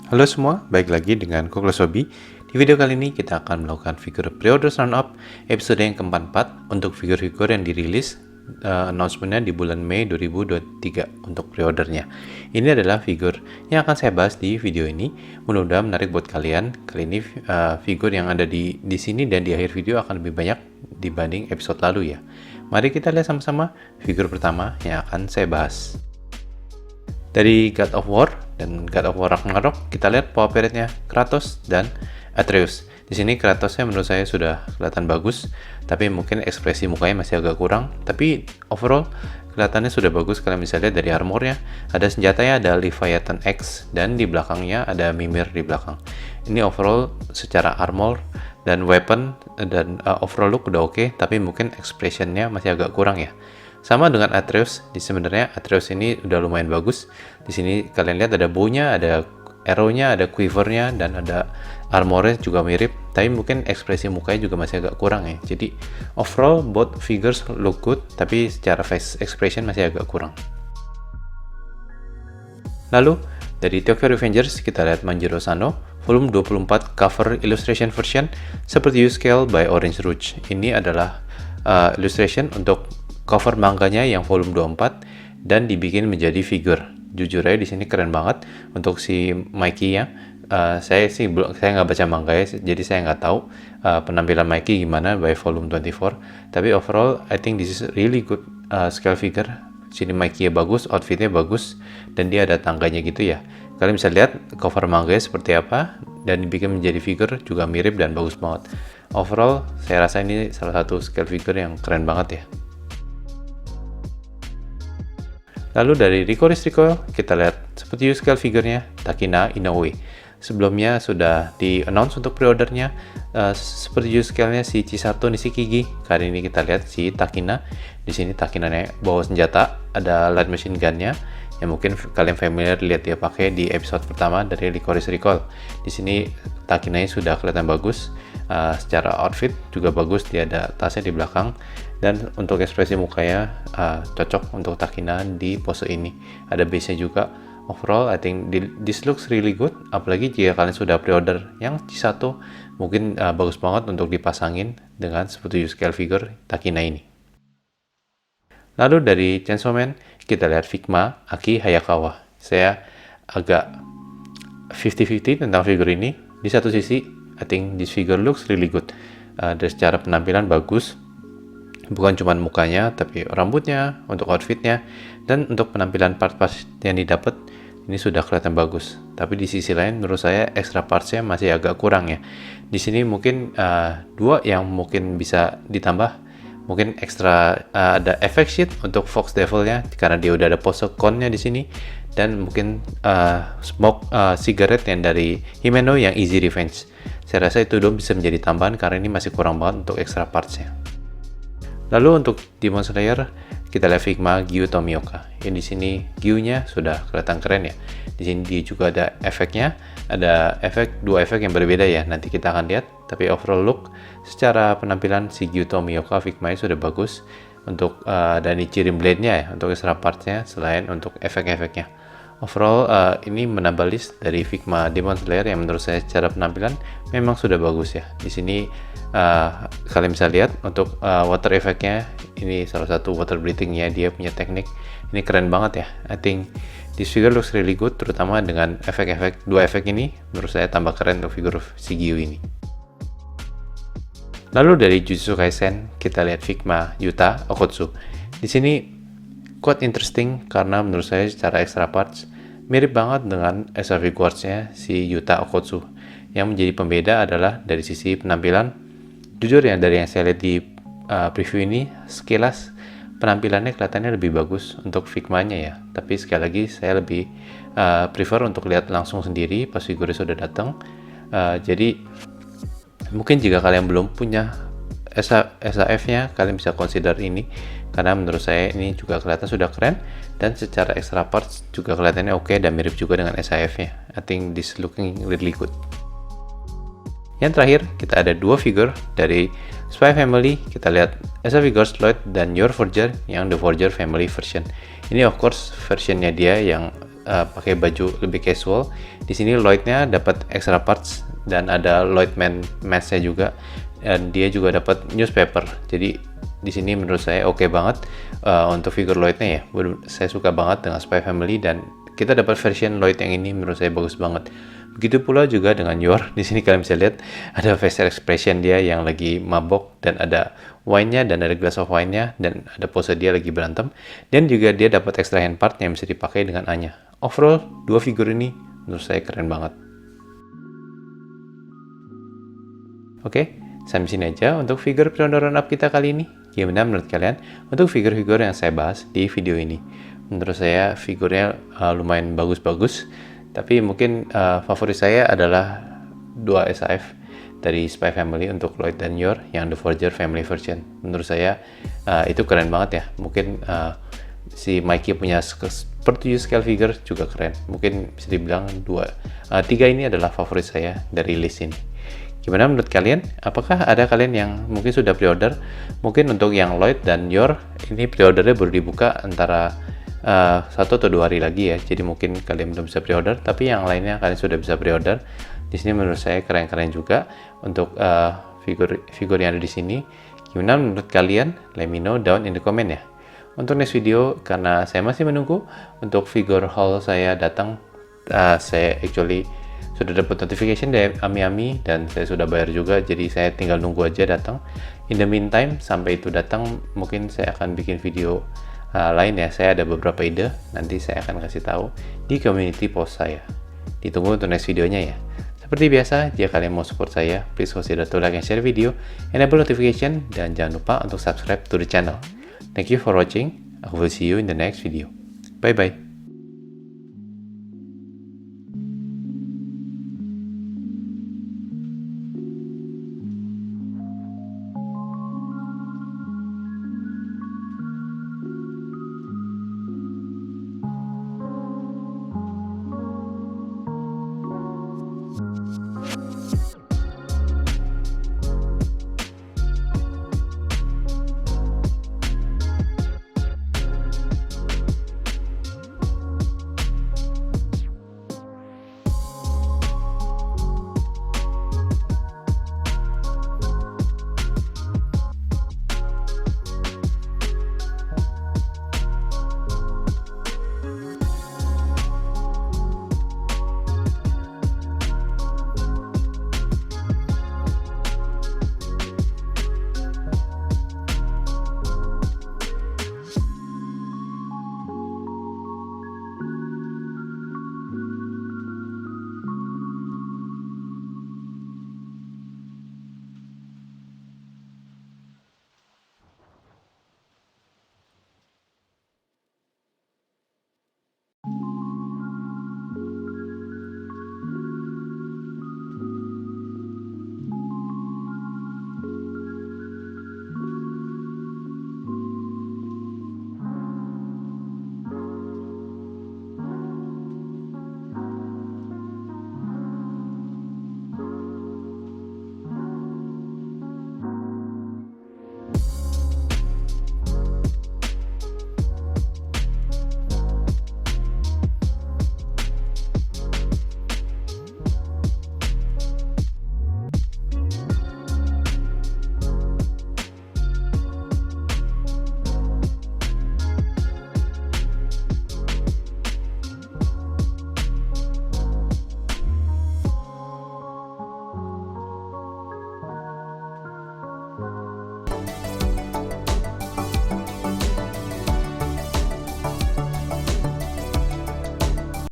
Halo semua, balik lagi dengan Koklosobi. Di video kali ini kita akan melakukan figur pre-order roundup episode yang ke-44 untuk figur-figur yang dirilis announcement-nya di bulan Mei 2023 untuk pre-ordernya. Ini adalah figur yang akan saya bahas di video ini. Mudah-mudahan menarik buat kalian. Kali ini figur yang ada di sini dan di akhir video akan lebih banyak dibanding episode lalu ya. Mari kita lihat sama-sama figur pertama yang akan saya bahas. Dari God of War dan God of War Ragnarok, kita lihat power period-nya Kratos dan Atreus. Di sini Kratosnya menurut saya sudah kelihatan bagus, tapi mungkin ekspresi mukanya masih agak kurang. Tapi overall kelihatannya sudah bagus. Kalian bisa lihat dari armornya, ada senjatanya, ada Leviathan X, dan di belakangnya ada Mimir di belakang. Ini overall secara armor dan weapon dan overall look udah oke, tapi mungkin expression-nya masih agak kurang ya. Sama dengan Atreus, sebenarnya Atreus ini udah lumayan bagus. Di sini kalian lihat ada bow-nya, ada arrow-nya, ada quiver-nya, dan ada armor-nya juga mirip. Tapi mungkin ekspresi mukanya juga masih agak kurang ya. Jadi overall both figures look good, tapi secara face expression masih agak kurang. Lalu dari Tokyo Revengers kita lihat Manjiro Sano, volume 24 cover illustration version seperti U-Scale by Orange Rouge. Ini adalah illustration untuk cover manganya yang volume 24 dan dibikin menjadi figur. Jujur aja di sini keren banget untuk si Mikey ya. Saya nggak baca manganya, jadi saya nggak tahu penampilan Mikey gimana by volume 24. Tapi overall, I think this is really good scale figure. Sini Mikey-nya bagus, outfitnya bagus, dan dia ada tangganya gitu ya. Kalian bisa lihat cover manganya seperti apa, dan dibikin menjadi figur juga mirip dan bagus banget. Overall, saya rasa ini salah satu scale figure yang keren banget ya. Lalu dari Ricoris Recoil, kita lihat seperti U-Scale figurnya Takina Inoue. Sebelumnya sudah di-announce untuk pre-ordernya, seperti U-Scale-nya si Chisato Nishikigi. Kali ini kita lihat si Takina. Di sini Takina-nya bawa senjata, ada light machine gun-nya, yang mungkin kalian familiar lihat dia pakai di episode pertama dari Ricoris Recoil. Di sini Takina-nya sudah kelihatan bagus, secara outfit juga bagus, dia ada tasnya di belakang. Dan untuk ekspresi mukanya cocok untuk Takina di pose ini. Ada base-nya juga. Overall, I think this looks really good. Apalagi jika kalian sudah pre-order yang Chisato, mungkin bagus banget untuk dipasangin dengan seperti U-Scale figure Takina ini. Lalu dari Chainsaw Man, kita lihat Figma Aki Hayakawa. Saya agak 50-50 tentang figur ini. Di satu sisi, I think this figure looks really good. Dari secara penampilan bagus. Bukan cuma mukanya, tapi rambutnya, untuk outfitnya, dan untuk penampilan part-part yang didapat ini sudah kelihatan bagus. Tapi di sisi lain, menurut saya extra parts-nya masih agak kurang ya. Di sini mungkin dua yang mungkin bisa ditambah, mungkin ekstra ada effect sheet untuk Fox Devil-nya karena dia udah ada pose con-nya di sini, dan mungkin smoke cigarette yang dari Himeno yang Easy Revenge. Saya rasa itu bisa menjadi tambahan karena ini masih kurang banget untuk extra parts-nya. Lalu untuk Demon Slayer, kita lihat Figma Gyu Tomioka. Yang di sini Gyu-nya sudah kelihatan keren ya. Di sini dia juga ada efeknya, ada dua efek yang berbeda ya. Nanti kita akan lihat. Tapi overall look, secara penampilan si Gyu Tomioka Figma-nya sudah bagus untuk dan dicirim blade-nya ya, untuk extra parts-nya selain untuk efek-efeknya. Overall ini menambah list dari Figma Demon Slayer yang menurut saya secara penampilan memang sudah bagus ya. Di sini kalian bisa lihat untuk water effect-nya, ini salah satu water breathing-nya, dia punya teknik. Ini keren banget ya. I think this figure looks really good, terutama dengan efek-efek, dua efek ini menurut saya tambah keren untuk figur si Gyu ini. Lalu dari Jujutsu Kaisen, kita lihat Figma Yuta Okotsu. Di sini quite interesting karena menurut saya secara extra parts mirip banget dengan SRV Quartz-nya si Yuta Okotsu. Yang menjadi pembeda adalah dari sisi penampilan. Jujur ya, dari yang saya lihat di preview ini, sekilas penampilannya kelihatannya lebih bagus untuk Figma-nya ya. Tapi sekali lagi saya lebih prefer untuk lihat langsung sendiri pas figurnya sudah datang. Jadi mungkin jika kalian belum punya SAF-nya, kalian bisa consider ini. Karena menurut saya ini juga kelihatan sudah keren. Dan secara extra parts juga kelihatannya oke dan mirip juga dengan SAF-nya. I think this looking really good. Yang terakhir, kita ada dua figur dari Spy Family. Kita lihat SRV Ghost Lloyd dan Your Forger yang The Forger Family version. Ini of course versionnya dia yang pakai baju lebih casual. Di sini Lloyd-nya dapat extra parts dan ada Lloyd match-nya juga, dan dia juga dapat newspaper. Jadi di sini menurut saya oke banget untuk figur Lloyd-nya ya. Saya suka banget dengan Spy Family, dan kita dapat version Lloyd yang ini menurut saya bagus banget. Begitu pula juga dengan Yor. Di sini kalian bisa lihat ada facial expression dia yang lagi mabok, dan ada wine-nya, dan ada glass of wine-nya, dan ada pose dia lagi berantem. Dan juga dia dapat extra hand part yang bisa dipakai dengan Anya. Overall, dua figur ini menurut saya keren banget. Oke, sampai sini aja untuk figur pre-order run-up kita kali ini. Gimana menurut kalian untuk figur-figur yang saya bahas di video ini? Menurut saya figurnya lumayan bagus-bagus, tapi mungkin favorit saya adalah dua SAF dari Spy Family untuk Lloyd dan Yor yang The Forger Family Version. Menurut saya itu keren banget ya. Mungkin si Mikey punya seperti scale figure juga keren. Mungkin bisa dibilang tiga ini adalah favorit saya dari list ini. Gimana menurut kalian? Apakah ada kalian yang mungkin sudah pre-order? Mungkin untuk yang Lloyd dan Yor, ini pre-ordernya baru dibuka antara 1 atau 2 hari lagi ya. Jadi mungkin kalian belum bisa pre-order, tapi yang lainnya kalian sudah bisa pre-order. Di sini menurut saya keren-keren juga untuk figur yang ada di sini. Gimana menurut kalian? Let me know down in the comment ya. Untuk next video, karena saya masih menunggu untuk figur haul saya datang, saya actually sudah dapat notification dari Ami-Ami dan saya sudah bayar juga, jadi saya tinggal nunggu aja datang. In the meantime, sampai itu datang, mungkin saya akan bikin video lain ya. Saya ada beberapa ide, nanti saya akan kasih tahu di community post saya. Ditunggu untuk next videonya ya. Seperti biasa, jika kalian mau support saya, please consider to like and share video, enable notification, dan jangan lupa untuk subscribe to the channel. Thank you for watching. I will see you in the next video. Bye bye.